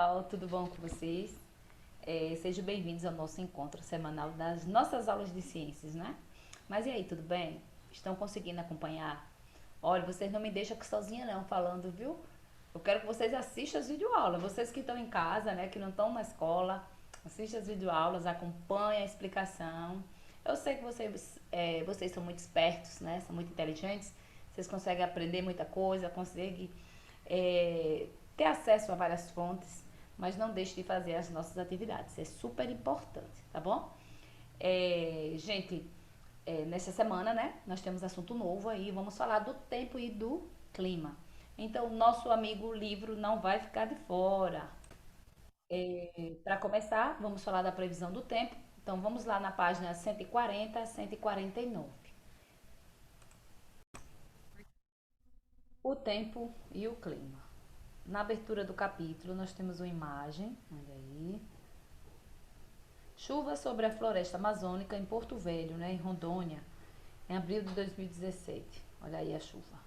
pessoal, tudo bom com vocês? Sejam bem-vindos ao nosso encontro semanal das nossas aulas de ciências, né? Mas e aí, tudo bem? Estão conseguindo acompanhar? Olha, vocês não me deixam aqui sozinha não, falando, viu? Eu quero que vocês assistam as videoaulas. Vocês que estão em casa, né, que não estão na escola, assistam as videoaulas, acompanhem a explicação. Eu sei que vocês são muito espertos, né? São muito inteligentes. Vocês conseguem aprender muita coisa, conseguem é, ter acesso a várias fontes, mas não deixe de fazer as nossas atividades. É super importante, tá bom? Gente, nessa semana, né, nós temos assunto novo aí, vamos falar do tempo e do clima. Então, nosso amigo livro não vai ficar de fora. Para começar, vamos falar da previsão do tempo. Então, vamos lá na página 140 a 149. O tempo e o clima. Na abertura do capítulo, nós temos uma imagem, olha aí. Chuva sobre a floresta amazônica em Porto Velho, né, em Rondônia, em abril de 2017. Olha aí a chuva.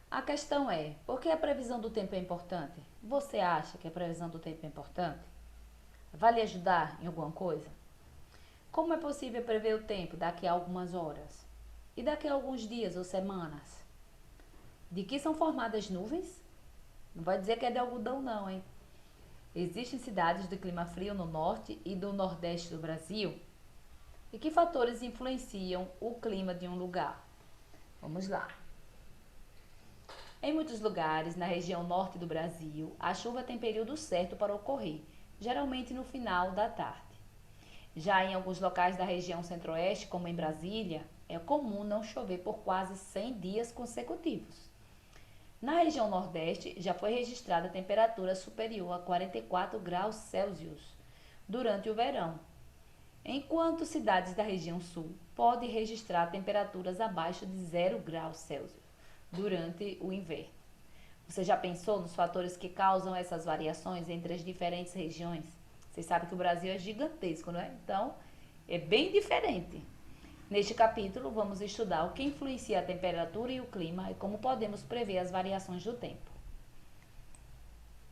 A questão é, por que a previsão do tempo é importante? Você acha que a previsão do tempo é importante? Vai lhe ajudar em alguma coisa? Como é possível prever o tempo daqui a algumas horas? E daqui a alguns dias ou semanas? De que são formadas nuvens? Não vai dizer que é de algodão não, hein? Existem cidades de clima frio no norte e do nordeste do Brasil? E que fatores influenciam o clima de um lugar? Vamos lá. Em muitos lugares, na região norte do Brasil, a chuva tem período certo para ocorrer, geralmente no final da tarde. Já em alguns locais da região centro-oeste, como em Brasília, é comum não chover por quase 100 dias consecutivos. Na região nordeste, já foi registrada temperatura superior a 44 graus Celsius durante o verão, enquanto cidades da região sul podem registrar temperaturas abaixo de 0 graus Celsius durante o inverno. Você já pensou nos fatores que causam essas variações entre as diferentes regiões? Vocês sabem que o Brasil é gigantesco, não é? Então, é bem diferente. Neste capítulo, vamos estudar o que influencia a temperatura e o clima e como podemos prever as variações do tempo.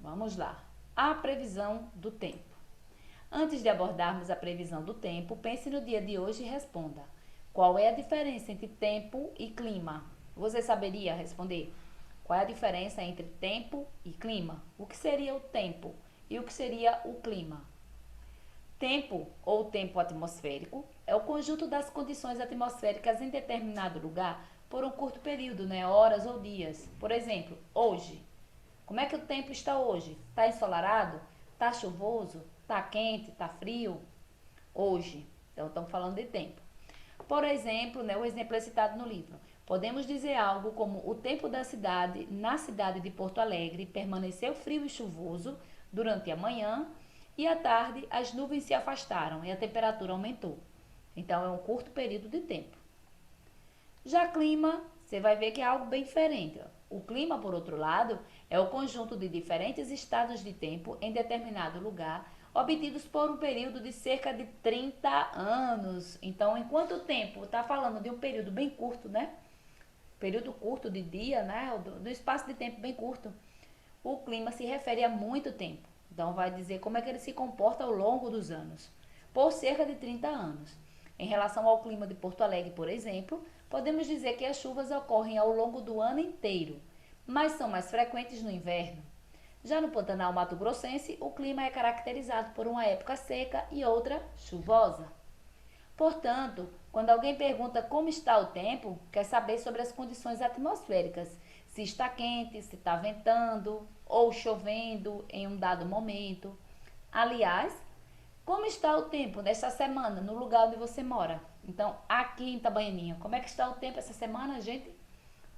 Vamos lá. A previsão do tempo. Antes de abordarmos a previsão do tempo, pense no dia de hoje e responda: qual é a diferença entre tempo e clima? Você saberia responder? Qual é a diferença entre tempo e clima? O que seria o tempo e o que seria o clima? Tempo, ou tempo atmosférico, é o conjunto das condições atmosféricas em determinado lugar por um curto período, né? Horas ou dias. Por exemplo, hoje. Como é que o tempo está hoje? Está ensolarado? Está chuvoso? Está quente? Está frio? Hoje. Então, estamos falando de tempo. Por exemplo, né, o exemplo é citado no livro. Podemos dizer algo como o tempo da cidade, na cidade de Porto Alegre, permaneceu frio e chuvoso durante a manhã e à tarde as nuvens se afastaram e a temperatura aumentou. Então, é um curto período de tempo. Já clima, você vai ver que é algo bem diferente. O clima, por outro lado, é o conjunto de diferentes estados de tempo em determinado lugar, obtidos por um período de cerca de 30 anos. Então, enquanto o tempo está falando de um período bem curto, né? Período curto de dia, né? Do espaço de tempo bem curto. O clima se refere a muito tempo. Então, vai dizer como é que ele se comporta ao longo dos anos. Por cerca de 30 anos. Em relação ao clima de Porto Alegre, por exemplo, podemos dizer que as chuvas ocorrem ao longo do ano inteiro, mas são mais frequentes no inverno. Já no Pantanal Mato Grossense, o clima é caracterizado por uma época seca e outra chuvosa. Portanto, quando alguém pergunta como está o tempo, quer saber sobre as condições atmosféricas, se está quente, se está ventando ou chovendo em um dado momento. Aliás, como está o tempo nesta semana no lugar onde você mora? Então, aqui em Itabaianinha, como é que está o tempo essa semana, gente?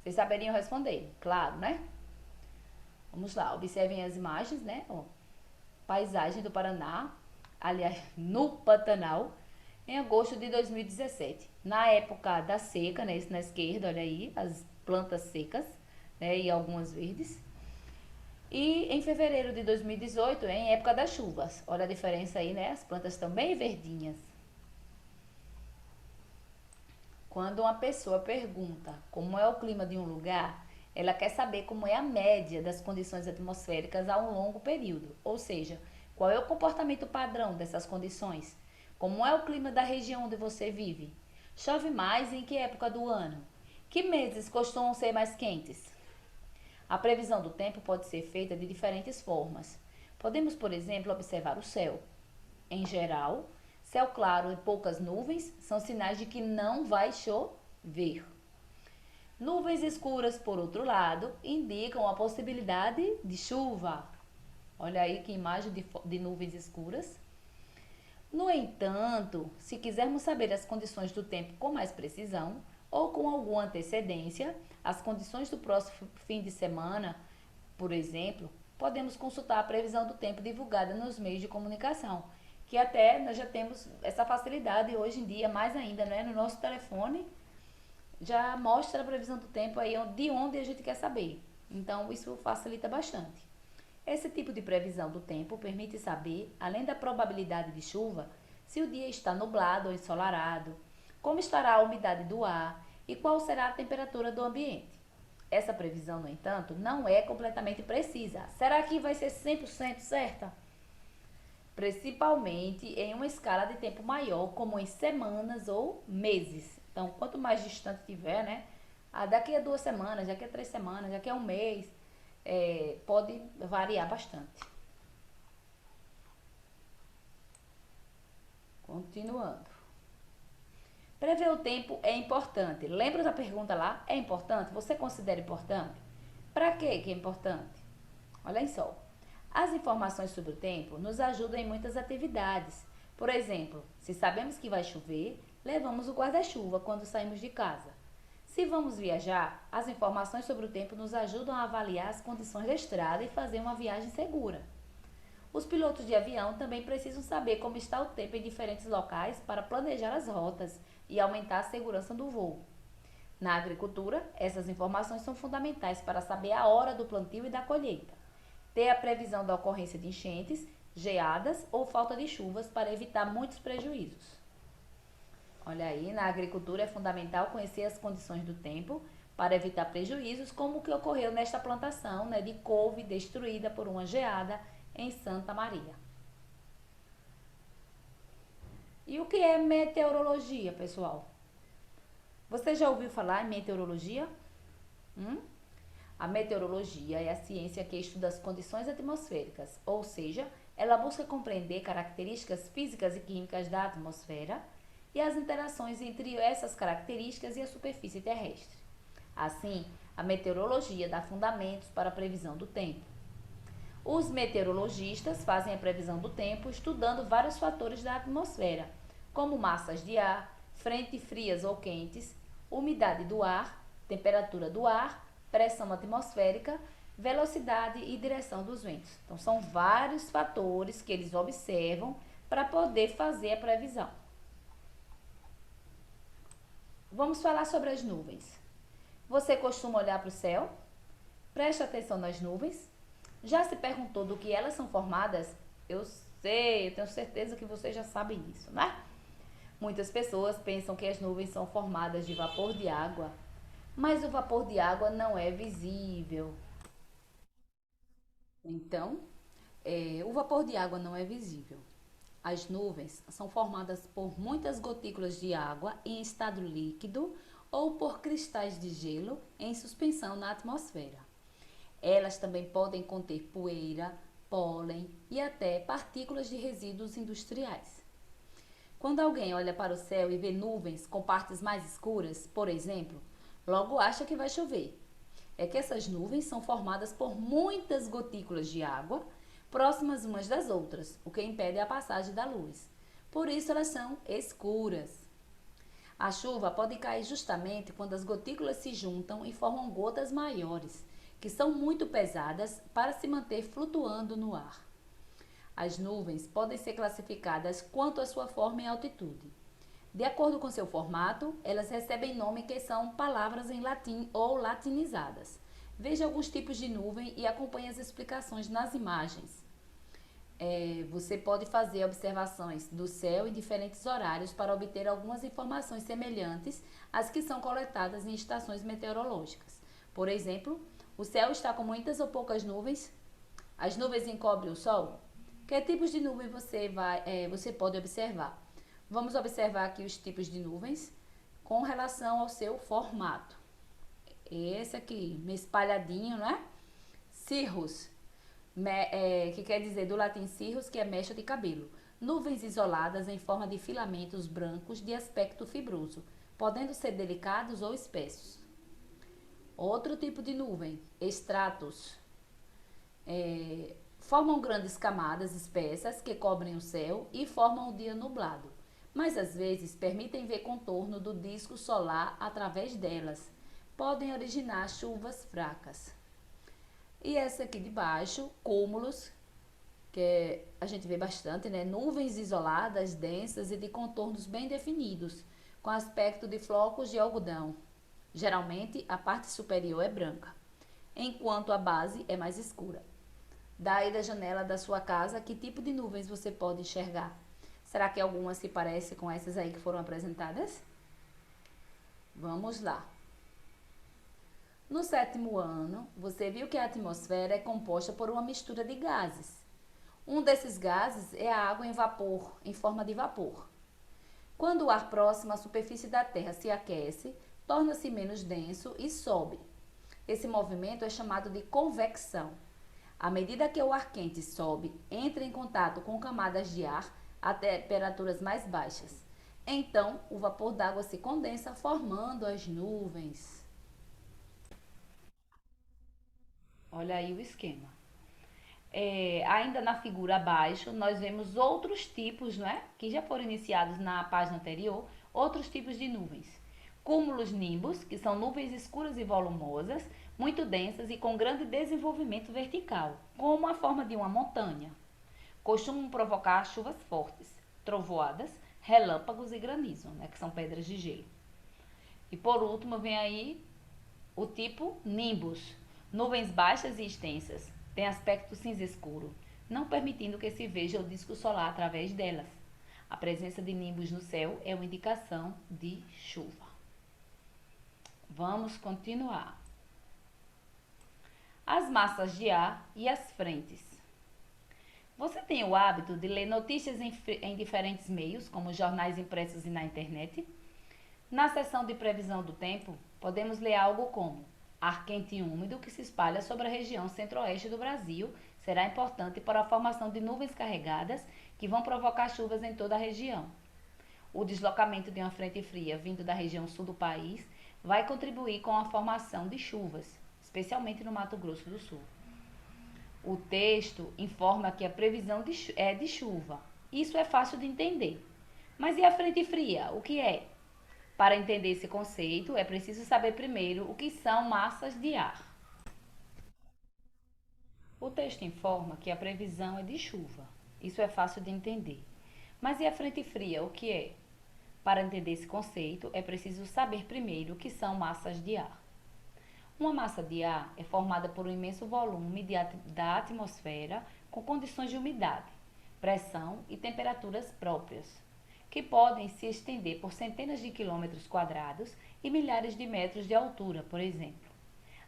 Vocês saberiam responder, claro, né? Vamos lá, observem as imagens, né? Ó, paisagem do Paraná, aliás, no Pantanal, em agosto de 2017. Na época da seca, né? Isso na esquerda, olha aí, as plantas secas, né? E algumas verdes. E em fevereiro de 2018, em época das chuvas. Olha a diferença aí, né? As plantas estão bem verdinhas. Quando uma pessoa pergunta como é o clima de um lugar, Ela quer saber como é a média das condições atmosféricas a um longo período, ou seja, qual é o comportamento padrão dessas condições, como é o clima da região onde você vive, chove mais em que época do ano, que meses costumam ser mais quentes. A previsão do tempo pode ser feita de diferentes formas. Podemos, por exemplo, observar o céu. Em geral, céu claro e poucas nuvens são sinais de que não vai chover. Nuvens escuras, por outro lado, indicam a possibilidade de chuva. Olha aí que imagem de nuvens escuras. No entanto, se quisermos saber as condições do tempo com mais precisão ou com alguma antecedência, as condições do próximo fim de semana, por exemplo, podemos consultar a previsão do tempo divulgada nos meios de comunicação, que até nós já temos essa facilidade hoje em dia, mais ainda, né? No nosso telefone já mostra a previsão do tempo aí de onde a gente quer saber. Então, isso facilita bastante. Esse tipo de previsão do tempo permite saber, além da probabilidade de chuva, se o dia está nublado ou ensolarado, como estará a umidade do ar e qual será a temperatura do ambiente. Essa previsão, no entanto, não é completamente precisa. Será que vai ser 100% certa? Principalmente em uma escala de tempo maior, como em semanas ou meses. Então, quanto mais distante tiver, né? Daqui a 2 semanas, daqui a 3 semanas, daqui a um mês, pode variar bastante. Continuando. Prever o tempo é importante. Lembra da pergunta lá? É importante? Você considera importante? Para que é importante? Olha só. As informações sobre o tempo nos ajudam em muitas atividades. Por exemplo, se sabemos que vai chover, levamos o guarda-chuva quando saímos de casa. Se vamos viajar, as informações sobre o tempo nos ajudam a avaliar as condições da estrada e fazer uma viagem segura. Os pilotos de avião também precisam saber como está o tempo em diferentes locais para planejar as rotas e aumentar a segurança do voo. Na agricultura, essas informações são fundamentais para saber a hora do plantio e da colheita, ter a previsão da ocorrência de enchentes, geadas ou falta de chuvas para evitar muitos prejuízos. Olha aí, na agricultura é fundamental conhecer as condições do tempo para evitar prejuízos, como o que ocorreu nesta plantação, né, de couve destruída por uma geada em Santa Maria. E o que é meteorologia, pessoal? Você já ouviu falar em meteorologia? A meteorologia é a ciência que estuda as condições atmosféricas, ou seja, ela busca compreender características físicas e químicas da atmosfera e as interações entre essas características e a superfície terrestre. Assim, a meteorologia dá fundamentos para a previsão do tempo. Os meteorologistas fazem a previsão do tempo estudando vários fatores da atmosfera, como massas de ar, frentes frias ou quentes, umidade do ar, temperatura do ar, pressão atmosférica, velocidade e direção dos ventos. Então, são vários fatores que eles observam para poder fazer a previsão. Vamos falar sobre as nuvens. Você costuma olhar para o céu? Preste atenção nas nuvens. Já se perguntou do que elas são formadas? Eu sei, eu tenho certeza que você já sabe disso, né? Muitas pessoas pensam que as nuvens são formadas de vapor de água, mas o vapor de água não é visível. Então, o vapor de água não é visível. As nuvens são formadas por muitas gotículas de água em estado líquido ou por cristais de gelo em suspensão na atmosfera. Elas também podem conter poeira, pólen e até partículas de resíduos industriais. Quando alguém olha para o céu e vê nuvens com partes mais escuras, por exemplo, logo acha que vai chover. É que essas nuvens são formadas por muitas gotículas de água próximas umas das outras, o que impede a passagem da luz. Por isso elas são escuras. A chuva pode cair justamente quando as gotículas se juntam e formam gotas maiores, que são muito pesadas para se manter flutuando no ar. As nuvens podem ser classificadas quanto à sua forma e altitude. De acordo com seu formato, elas recebem nome que são palavras em latim ou latinizadas. Veja alguns tipos de nuvem e acompanhe as explicações nas imagens. Você pode fazer observações do céu em diferentes horários para obter algumas informações semelhantes às que são coletadas em estações meteorológicas. Por exemplo, o céu está com muitas ou poucas nuvens? As nuvens encobrem o sol? Que tipos de nuvem você pode observar? Vamos observar aqui os tipos de nuvens com relação ao seu formato. Esse aqui, meio espalhadinho, não é? Cirrus, que quer dizer do latim cirrus, que é mecha de cabelo. Nuvens isoladas em forma de filamentos brancos de aspecto fibroso, podendo ser delicados ou espessos. Outro tipo de nuvem, estratos, formam grandes camadas espessas que cobrem o céu e formam o dia nublado, mas às vezes permitem ver contorno do disco solar através delas. Podem originar chuvas fracas. E essa aqui de baixo, cúmulos, que a gente vê bastante, né? Nuvens isoladas, densas e de contornos bem definidos, com aspecto de flocos de algodão. Geralmente, a parte superior é branca, enquanto a base é mais escura. Daí da janela da sua casa, que tipo de nuvens você pode enxergar? Será que alguma se parece com essas aí que foram apresentadas? Vamos lá. No 7º ano, você viu que a atmosfera é composta por uma mistura de gases. Um desses gases é a água em vapor, em forma de vapor. Quando o ar próximo à superfície da Terra se aquece, torna-se menos denso e sobe. Esse movimento é chamado de convecção. À medida que o ar quente sobe, entra em contato com camadas de ar a temperaturas mais baixas. Então, o vapor d'água se condensa, formando as nuvens. Olha aí o esquema. Ainda na figura abaixo, nós vemos outros tipos, não é? Que já foram iniciados na página anterior, outros tipos de nuvens. Cúmulos nimbus, que são nuvens escuras e volumosas, muito densas e com grande desenvolvimento vertical, como a forma de uma montanha. Costumam provocar chuvas fortes, trovoadas, relâmpagos e granizo, né? Que são pedras de gelo. E por último vem aí o tipo nimbus, nuvens baixas e extensas, tem aspecto cinza escuro, não permitindo que se veja o disco solar através delas. A presença de nimbus no céu é uma indicação de chuva. Vamos continuar. As massas de ar e as frentes. Você tem o hábito de ler notícias em diferentes meios, como jornais impressos e na internet? Na seção de previsão do tempo, podemos ler algo como: ar quente e úmido que se espalha sobre a região centro-oeste do Brasil será importante para a formação de nuvens carregadas que vão provocar chuvas em toda a região. O deslocamento de uma frente fria vindo da região sul do país vai contribuir com a formação de chuvas, especialmente no Mato Grosso do Sul. O texto informa que a previsão é de chuva. Isso é fácil de entender. Mas e a frente fria? O que é? Para entender esse conceito, é preciso saber primeiro o que são massas de ar. O texto informa que a previsão é de chuva. Isso é fácil de entender. Mas e a frente fria? O que é? Para entender esse conceito, é preciso saber primeiro o que são massas de ar. Uma massa de ar é formada por um imenso volume da atmosfera com condições de umidade, pressão e temperaturas próprias, que podem se estender por centenas de quilômetros quadrados e milhares de metros de altura, por exemplo.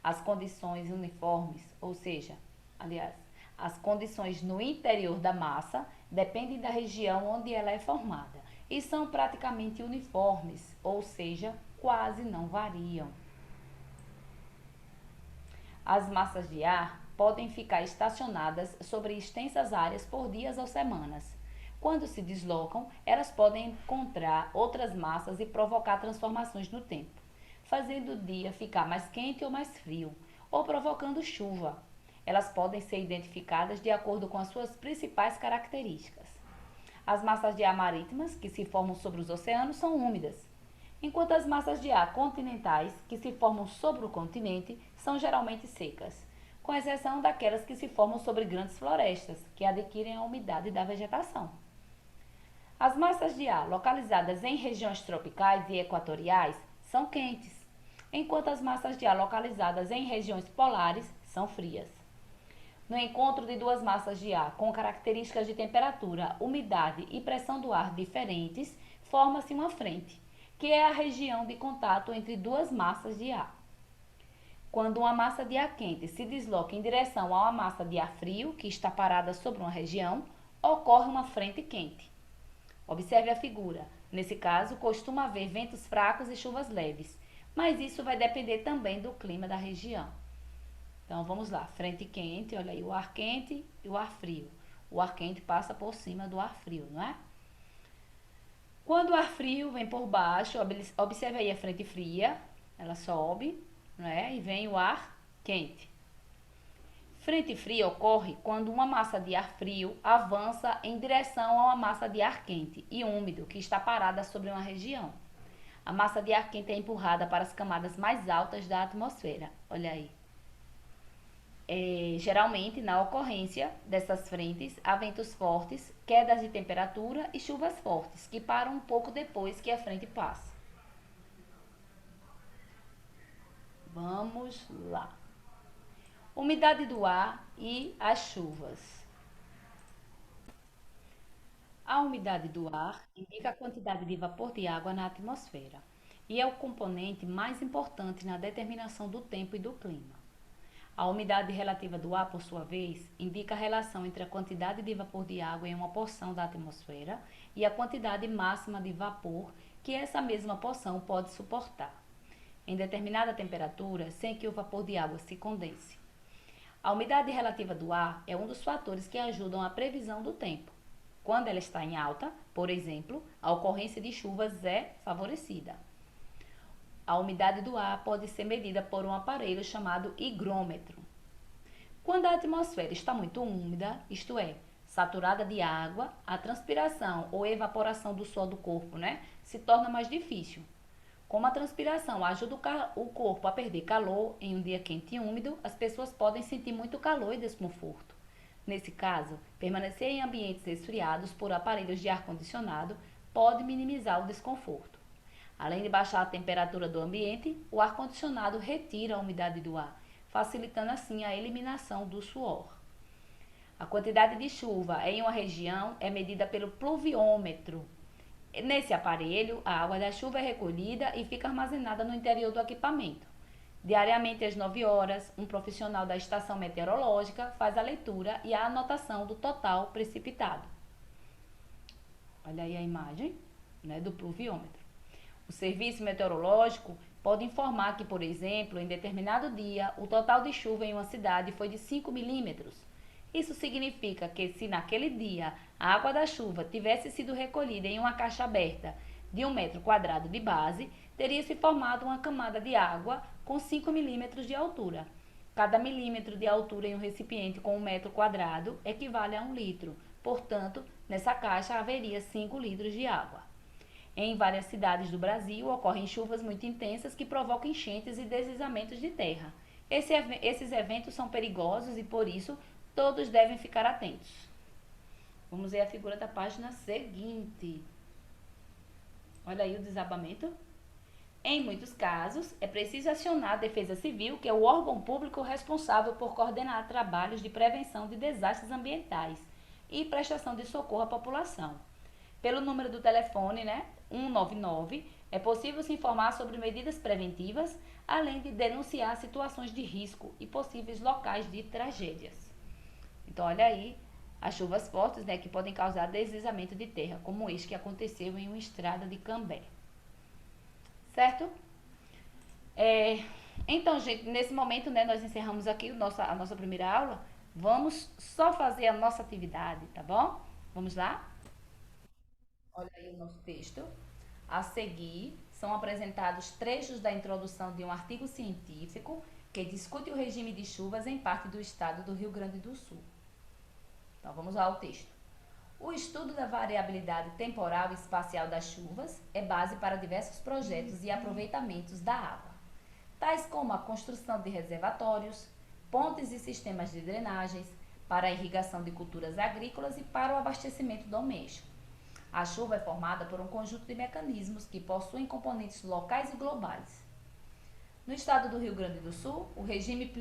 As condições uniformes, ou seja, as condições no interior da massa dependem da região onde ela é formada e são praticamente uniformes, ou seja, quase não variam. As massas de ar podem ficar estacionadas sobre extensas áreas por dias ou semanas. Quando se deslocam, elas podem encontrar outras massas e provocar transformações no tempo, fazendo o dia ficar mais quente ou mais frio, ou provocando chuva. Elas podem ser identificadas de acordo com as suas principais características. As massas de ar marítimas, que se formam sobre os oceanos, são úmidas, enquanto as massas de ar continentais, que se formam sobre o continente, são geralmente secas, com exceção daquelas que se formam sobre grandes florestas, que adquirem a umidade da vegetação. As massas de ar localizadas em regiões tropicais e equatoriais são quentes, enquanto as massas de ar localizadas em regiões polares são frias. No encontro de duas massas de ar com características de temperatura, umidade e pressão do ar diferentes, forma-se uma frente, que é a região de contato entre duas massas de ar. Quando uma massa de ar quente se desloca em direção a uma massa de ar frio, que está parada sobre uma região, ocorre uma frente quente. Observe a figura. Nesse caso, costuma haver ventos fracos e chuvas leves, mas isso vai depender também do clima da região. Então vamos lá, frente quente, olha aí o ar quente e o ar frio. O ar quente passa por cima do ar frio, não é? Quando o ar frio vem por baixo, observe aí a frente fria, ela sobe, né? E vem o ar quente. Frente fria ocorre quando uma massa de ar frio avança em direção a uma massa de ar quente e úmido que está parada sobre uma região. A massa de ar quente é empurrada para as camadas mais altas da atmosfera. Olha aí. Geralmente, na ocorrência dessas frentes, há ventos fortes, quedas de temperatura e chuvas fortes, que param um pouco depois que a frente passa. Vamos lá. Umidade do ar e as chuvas. A umidade do ar indica a quantidade de vapor de água na atmosfera e é o componente mais importante na determinação do tempo e do clima. A umidade relativa do ar, por sua vez, indica a relação entre a quantidade de vapor de água em uma porção da atmosfera e a quantidade máxima de vapor que essa mesma porção pode suportar, em determinada temperatura, sem que o vapor de água se condense. A umidade relativa do ar é um dos fatores que ajudam a previsão do tempo. Quando ela está em alta, por exemplo, a ocorrência de chuvas é favorecida. A umidade do ar pode ser medida por um aparelho chamado higrômetro. Quando a atmosfera está muito úmida, isto é, saturada de água, a transpiração ou evaporação do suor do corpo, se torna mais difícil. Como a transpiração ajuda o corpo a perder calor em um dia quente e úmido, as pessoas podem sentir muito calor e desconforto. Nesse caso, permanecer em ambientes resfriados por aparelhos de ar-condicionado pode minimizar o desconforto. Além de baixar a temperatura do ambiente, o ar-condicionado retira a umidade do ar, facilitando assim a eliminação do suor. A quantidade de chuva em uma região é medida pelo pluviômetro. Nesse aparelho, a água da chuva é recolhida e fica armazenada no interior do equipamento. Diariamente, às 9 horas, um profissional da estação meteorológica faz a leitura e a anotação do total precipitado. Olha aí a imagem, do pluviômetro. O serviço meteorológico pode informar que, por exemplo, em determinado dia, o total de chuva em uma cidade foi de 5 milímetros. Isso significa que, se naquele dia a água da chuva tivesse sido recolhida em uma caixa aberta de 1 metro quadrado de base, teria se formado uma camada de água com 5 milímetros de altura. Cada milímetro de altura em um recipiente com 1 metro quadrado equivale a 1 litro. Portanto, nessa caixa haveria 5 litros de água. Em várias cidades do Brasil ocorrem chuvas muito intensas que provocam enchentes e deslizamentos de terra. Esses eventos são perigosos e, por isso, todos devem ficar atentos. Vamos ver a figura da página seguinte. Olha aí o desabamento. Em muitos casos, é preciso acionar a Defesa Civil, que é o órgão público responsável por coordenar trabalhos de prevenção de desastres ambientais e prestação de socorro à população. Pelo número do telefone, 199, é possível se informar sobre medidas preventivas, além de denunciar situações de risco e possíveis locais de tragédias. Então, olha aí as chuvas fortes, que podem causar deslizamento de terra, como este que aconteceu em uma estrada de Cambé. Certo? Então, gente, nesse momento, nós encerramos aqui a nossa primeira aula. Vamos só fazer a nossa atividade, tá bom? Vamos lá? Olha aí o nosso texto. A seguir, são apresentados trechos da introdução de um artigo científico que discute o regime de chuvas em parte do estado do Rio Grande do Sul. Então, vamos lá ao texto. O estudo da variabilidade temporal e espacial das chuvas é base para diversos projetos e aproveitamentos da água, tais como a construção de reservatórios, pontes e sistemas de drenagens, para a irrigação de culturas agrícolas e para o abastecimento doméstico. A chuva é formada por um conjunto de mecanismos que possuem componentes locais e globais. No estado do Rio Grande do Sul, o regime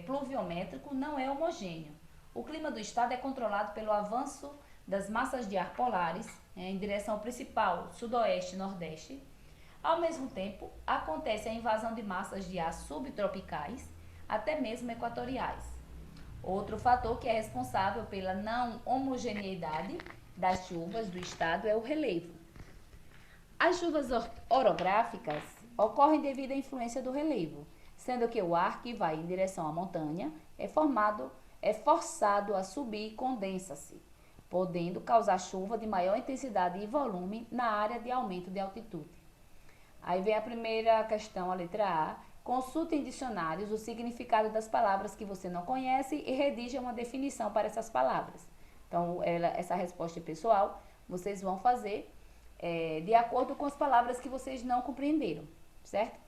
pluviométrico não é homogêneo. O clima do estado é controlado pelo avanço das massas de ar polares em direção principal, sudoeste e nordeste, Ao mesmo tempo, acontece a invasão de massas de ar subtropicais, até mesmo equatoriais. Outro fator que é responsável pela não homogeneidade das chuvas do estado é o relevo. As chuvas orográficas ocorrem devido à influência do relevo, sendo que o ar que vai em direção à montanha é forçado a subir e condensa-se, podendo causar chuva de maior intensidade e volume na área de aumento de altitude. Aí vem a primeira questão, a letra A. Consulte em dicionários o significado das palavras que você não conhece e redija uma definição para essas palavras. Então, essa resposta é pessoal, vocês vão fazer de acordo com as palavras que vocês não compreenderam, certo?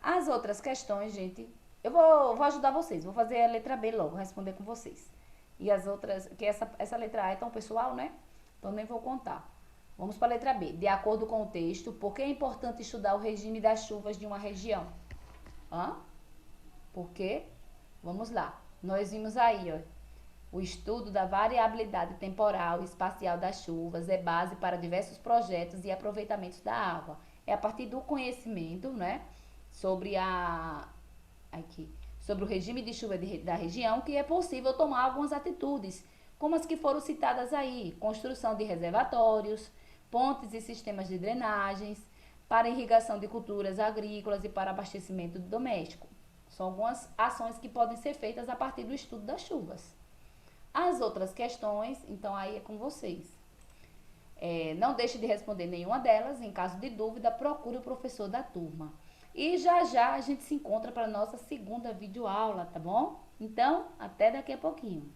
As outras questões, gente, eu vou ajudar vocês, vou fazer a letra B logo, responder com vocês. E as outras, que essa letra A é tão pessoal, né? Então nem vou contar. Vamos para a letra B. De acordo com o texto, por que é importante estudar o regime das chuvas de uma região? Por quê? Vamos lá. Nós vimos aí, ó. O estudo da variabilidade temporal e espacial das chuvas é base para diversos projetos e aproveitamentos da água. É a partir do conhecimento, né, sobre sobre o regime de chuva da região que é possível tomar algumas atitudes, como as que foram citadas aí: construção de reservatórios, pontes e sistemas de drenagens, para irrigação de culturas agrícolas e para abastecimento doméstico. São algumas ações que podem ser feitas a partir do estudo das chuvas. As outras questões, então aí é com vocês. Não deixe de responder nenhuma delas. Em caso de dúvida, procure o professor da turma. E já já a gente se encontra para a nossa segunda videoaula, tá bom? Então, até daqui a pouquinho.